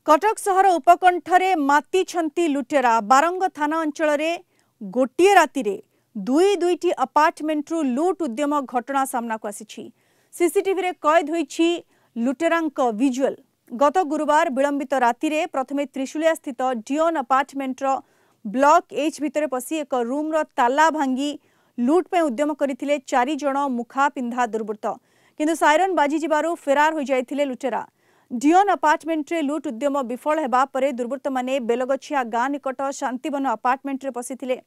कटक सहर उपकंठरे मातिछंती लुटेरा बारंग थाना अंचल गोटे राति दुईटी अपार्टमेंट्रु लुट उद्यम घटना सामना को आसी। सीसीटीवी रे कैद होईछि लुटेरांक विजुअल। गत गुरुवार विलंबित राति प्रथमे त्रिशूलिया स्थित डिओन अपार्टमेंट्र ब्लॉक एच भितर पसी एक रूम रो ताला भांगी लुट पे उद्यम करथिले 4 जण मुखा पिंधा दुर्बृत्त, किंतु साइरन बाजी जिबारु फेरार हो जाइथिले लुटेरा। डिओन अपार्टमेंट्रे लुट उद्यम विफल हेबा परे दुर्बृत्त माने बेलगछिया गाँ निकट शांतिवन अपार्टमेंट्रे पसिथिले।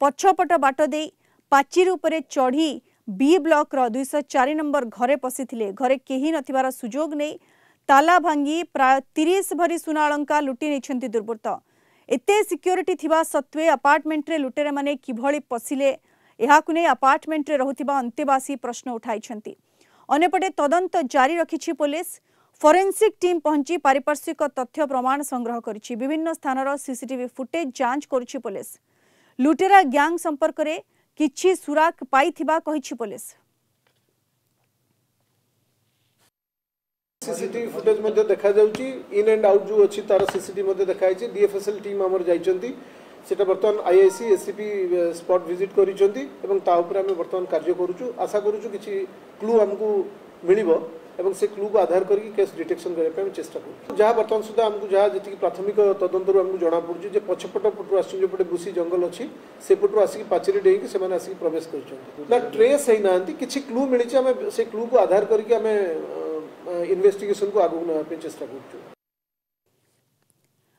पछपट बाट दे पाचिर उपरे चढ़ी बी ब्लॉक रो 204 नंबर घरे पसिथिले। घरे केही नथिबार सुजोग नै ताला भांगी प्राय 30 भरी सुना अलंकार लुटी नेछंती दुर्बृत्त। एते सिक्योरिटी थिबा सत्वे अपार्टमेंट्रे लुटेरे माने किभଳି पसिले एहाकु नै अपार्टमेंट्रे रहुथिबा अंतेवासी प्रश्न उठाइछंती। अन्यपटे तदंत जारी रखिछि पुलिस। फोरेंसिक टीम पहुंची पारिपार्श्विक तथ्य प्रमाण संग्रह करिछि। विभिन्न स्थानर सीसीटीवी फुटेज जांच करुछि पुलिस। लुटेरा गैंग संपर्क रे किछि सुराक पाइथिबा कहिछि पुलिस। सीसीटीवी फुटेज मध्ये देखा जाउची इन एंड आउट जो अछि तार सीसीटीवी मध्ये देखाइछि। डीएफएसएल टीम हमर जाइछंती सेटा वर्तमान आईआईसी एससीपी स्पॉट विजिट करिछंती एवं ता ऊपर हम वर्तमान कार्य करूछु। आशा करूछु किछि क्लू हमकु मिलिबो एवं से क्लू को आधार करके केस डिटेक्शन करने पे चेष्टा करूँ। जहाँ बर्तमान सुधा आमको जहाँ जी प्राथमिक तदंतर आमको जना पड़ी जे पछपट पटू आसपटे बुसी जंगल अच्छी से पटू आसिक पाचेरी डेईक से आसिक प्रवेश कर ट्रेस होना कि क्लू मिली आम से क्लू को आधार करके आम इन्वेस्टिगेशन को आगू ना चेष्टा करूँ।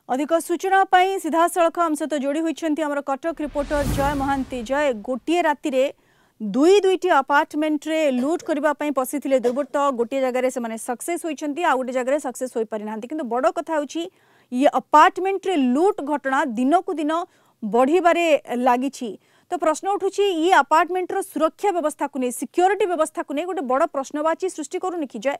अधिक सूचना पाई सीधा सड़क आम सहित जोड़ी होती आमर कटक रिपोर्टर जय महांती। जय, गोटे राति दुईटी अपार्टमेंट्रे लुट करने पशिथिले दुर्बृत्त। गोटे जगह से सक्सेस होती आ गोटे जगह सक्सेस हो पारि नांती, किंतु बड़ कथा होची ये अपार्टमेंट्रे लुट घटना दिन को दिन बढ़िबारे लागिछि। तो प्रश्न उठुछि ये अपार्टमेंट्र सुरक्षा व्यवस्था को नहीं, सिक्योरिटी व्यवस्था को नहीं गोटे बड़ प्रश्नवाची सृष्टि करूनि कि जय?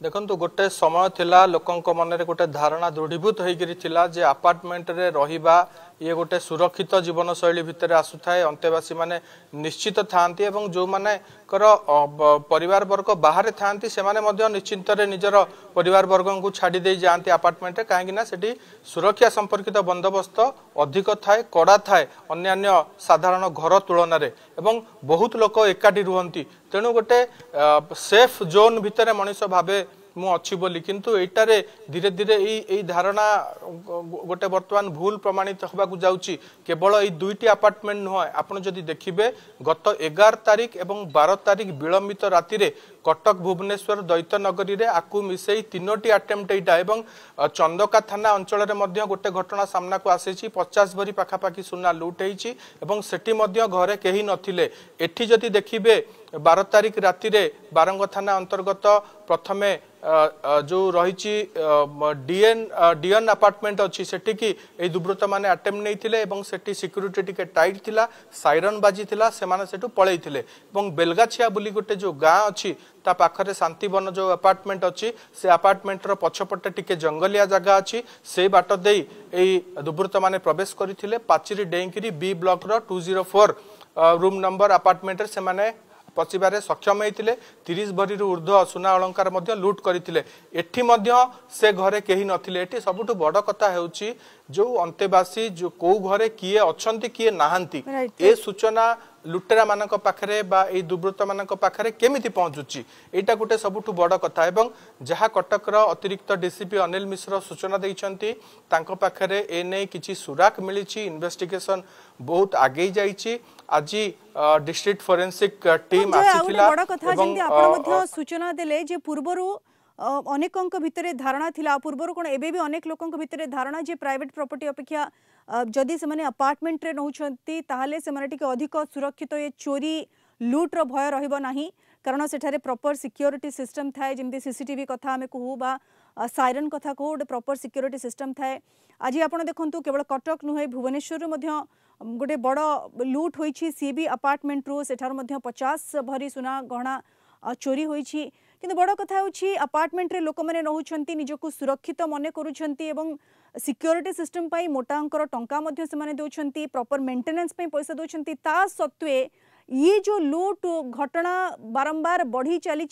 देखो गोटे समय थिला लोकंक मन में गोटे धारणा दृढ़ीभूत होता जे अपार्टमेंट रे रहिबा ये गोटे सुरक्षित जीवन शैली भितर आसुए। अंतेवासी माने निश्चित थांती एवं जो माने परिवार वर्ग बाहर थांती से माने मध्य निश्चिंत निजर परिवार वर्ग को छाड़ी दे जाती अपार्टमेंट कहीं सेठी सुरक्षा संपर्कित बंदोबस्त अधिक थाए, कड़ा थाए अन्य साधारण घर तुलन में एवं बहुत लोक एकाठी रुहंती। तेणु गोटे सेफ जोन भितर मनीष भावे मु अच्छी बोली, किंतु एटारे धीरे धीरे यही धारणा गोटे वर्तमान भूल प्रमाणित होगा जाउची। केवल ये दुईटी अपार्टमेंट नुह, आपन जदि देखिबे गत 11 तारिख एवं 12 तारिख विलंबित राति रे कटक भुवनेश्वर दैत्यनगरी रे आकु मिसई 3टी अटेम्प्ट एटा एवं चंदका थाना अंचल रे गोटे घटना सामना को आसी। 50 भरी पाखापाखि सुना लुट होईची एवं सेठी मध्य घरे केही नथिले। एठी जदि देखिबे 12 तारिख राति रे बारंग थाना अंतर्गत प्रथमे जो रही डिएन अपार्टमेंट अच्छी सेठी की ए दुर्बृत्त माने अटेम्प्ट नहीं एवं सेठी सिक्यूरिटी टिके टाइट थिला, साइरन बाजी थिला, से माने सेठू पळै थिले। एवं बेलगाछिया बुली गोटे जो गाँ अच्छी ता पाखरे शांतिवन जो अपार्टमेंट अच्छी से अपार्टमेंट रो पछपटे टिके जंगलिया जगह अच्छी से बाट दे ए दुर्बृत्त माने प्रवेश करथिले। पाचिरी डेंकिरी बी ब्लॉक रो 204 रूम नंबर अपार्टमेंट से माने पशिबारे सक्षम होते। 30 भरी ऊर्ध्व सुना अलंकार लुट करते। एठी से घरे कहीं नथिले। एठी सबुठु बड़ कथा हेउची जो अंतेवासी जो को घरे किए अछंती किए नाहंती ए सूचना लुटेरा मानक पाखरे बा ए दुर्बृत्त मानक पाखरे केमिति पहुंचुची एटा गोटे सबुठु बड़ कथा। एवं जहाँ कटकर अतिरिक्त डीसीपी अनिल मिश्र सूचना देइछंती तांको पाखरे ए नै किछि सुराक मिलिछि। इन्वेस्टिगेशन बहुत आगे जाइछि। आज डिस्ट्रिक्ट फोरेंसिक टीम आसीथिला एवं सूचना देले जे पूर्वरु अनेकों भितर धारणा थिला। पूर्वर कोन एबे भी अनेक लोकों भितर धारणा जे प्राइवेट प्रॉपर्टी अपेक्षा जदि से माने अपार्टमेंट रे नहुछंती ताहाले से माने टिके अधिक सुरक्षित ये चोरी लूट रो भय रहइबो नाही, कारण सेठारे प्रॉपर सिक्योरिटी सिस्टम थाए। जेमती सीसीटीवी कथा हमें कहू बा साइरन कथा कहू गोटे प्रॉपर सिक्योरिटी सिस्टम थाए। आज आपण देखंतु केवल कटक नुहे भुवनेश्वर मध्य गोटे बड़ लूट होईछि। सीबी अपार्टमेंट रो सेठार मध्य 50 भरी सुना गहना चोरी होईछि। किंतु बड़ कथा होछि अपार्टमेंट रे लोक माने रहुछंती निजको सुरक्षित मने करूछंती एवं सिक्योरिटी सिस्टम पाई मोटा अंकर टंका मध्य से माने दोछंती, प्रॉपर मेंटेनेंस पे पैसा दोछंती। ता सत्वे ये जो लूट घटना बारंबार बढ़ी चली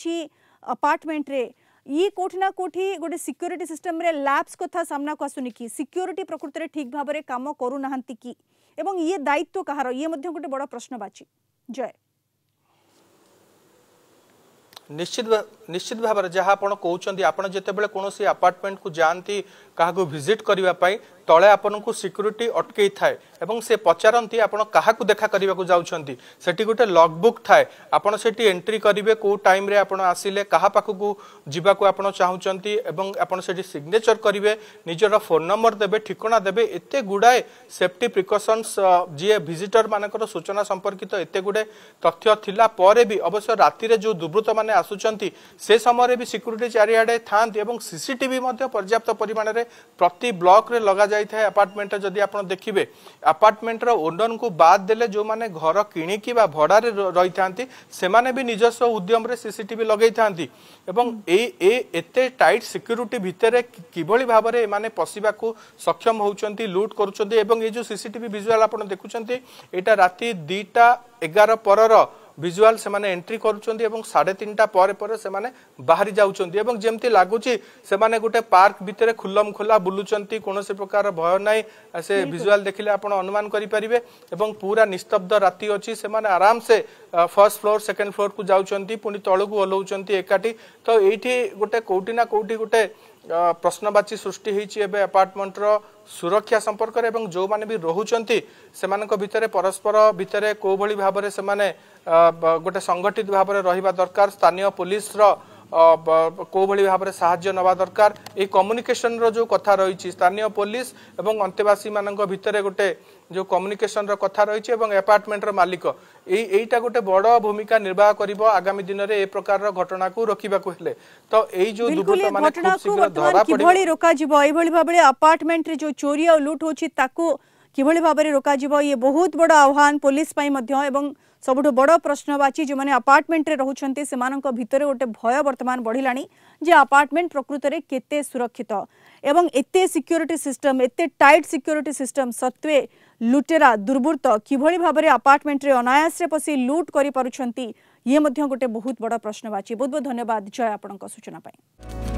अपार्टमेंट रे ये कोठी ना कोठी गोटे सिक्योरिटी सिस्टम रे लैप्स कथा सामना को आसुनी कि सिक्योरिटी प्रकृति रे ठीक भाबरे काम करू नाहंती कि एवं ये दायित्व कहार ये मध्य गोटे बड़ प्रश्नवाची जय निश्चित भाव जहाँ आप कहते आप जितेबाला कौन अपार्टमेंट को जाती क्या विजिट करने तले आपन को सिक्यूरीटी अटकई थाए एवं से पचारती आप क्या देखा करने को जाऊँगी सेठी गोटे लगबुक थाए आपड़ से एंट्री करेंगे कौ टाइम रे आप आसिले क्या पाखक जावाक आप चाहूँगी आप सिग्नेचर करेंगे निजर फोन नंबर देवे ठिकाना देवे एत गुड़ाए सेफ्टी प्रिकॉशंस जी विजिटर मानकर सूचना संपर्कित एत गुड़े तथ्य थिला परे भी अवश्य राति रे जो दुर्वृत्त माने आसुचंती से समय भी सिक्यूरीटी चारिआडे थांती एवं सीसीटीवी पर्याप्त परिमाण में प्रति ब्लॉक रे लगा जाए अपार्टमेंट जदि आप देखिए अपार्टमेंट ओनर को बाद देले जो माने घर किणिकी भड़ा रही थांती से माने भी निजस्व उद्यम रे सीसीटीवी लगे थांती एवं एते टाइट सिक्यूरीटी भितर किभली भाव में माने पशिबा को सक्षम होउचंती लूट करूचंती एवं ये जो सीसीटीवी विजुअल आप देखुचंती एटा राति 2:11 परर विजुअल से माने एंट्री करूचंती एवं 3:30 पर से माने बाहरी जाउचंती एवं जेमती लागुची से माने गोटे पार्क भितर खुल्लम खुला बुलुचंती कोनोसी प्रकार भय नाही से विजुअल देखिले आपण अनुमान करि परिबे एवं पूरा निस्तब्ध राति अछि से माने आराम से फर्स्ट फ्लोर सेकंड फ्लोर को जाउचंती पुनी तळकु ओलौचंती एकाठी तो एठी गोटे कोठी ना कोठी गोटे प्रश्नवाची सृष्टि होईची एबे अपार्टमेंट रो सुरक्षा संपर्क रे एवं जो माने भी रहुचंती सेमानक भितरे परस्पर भितरे को भली भाबरे से माने गोटे संगठित भाबरे रहिबा दरकार स्थानीय पुलिस रो को भली भाबरे सहाय्य नवा दरकार ए कम्युनिकेशन रो जो कथा रहिची स्थानीय पुलिस एवं अंतेवासी मानक भितरे गोटे जो कम्युनिकेशन रो कथा रहिची एवं अपार्टमेंट रो मालिक एटा गोटे बड़ भूमिका निर्वाह करिवो आगामी दिन रे ए प्रकार रो घटना को रोकिबा को हेले तो एई जो दुर्घटना माने खूब शीघ्र धरा पड़िबो किभली रोका जिवो एई भली भाबरे अपार्टमेंट रे जो चोरी और लूट होची ताको किभली भाबरे रोका जिवो ये बहुत बड़ आह्वान पुलिस पई मध्य एवं सबुठ बड़ प्रश्नवाची जो माने अपार्टमेंट रे रहउछन्ते सेमानक भितरे गोटे भय वर्तमान बढ़िलानी जे अपार्टमेंट प्रकृत रे केते सुरक्षित एवं एते सिक्योरिटी सिस्टम एते टाइट सिक्योरिटी सिस्टम सत्वे लुटेरा दुर्बृत्त किभली भाबरे अपार्टमेंट रे अनायास रे पसी लूट करि पारुछन्ती ये मध्य गोटे बहुत बड़ प्रश्नवाची बहुत बहुत धन्यवाद जय आपनक सूचना पाई।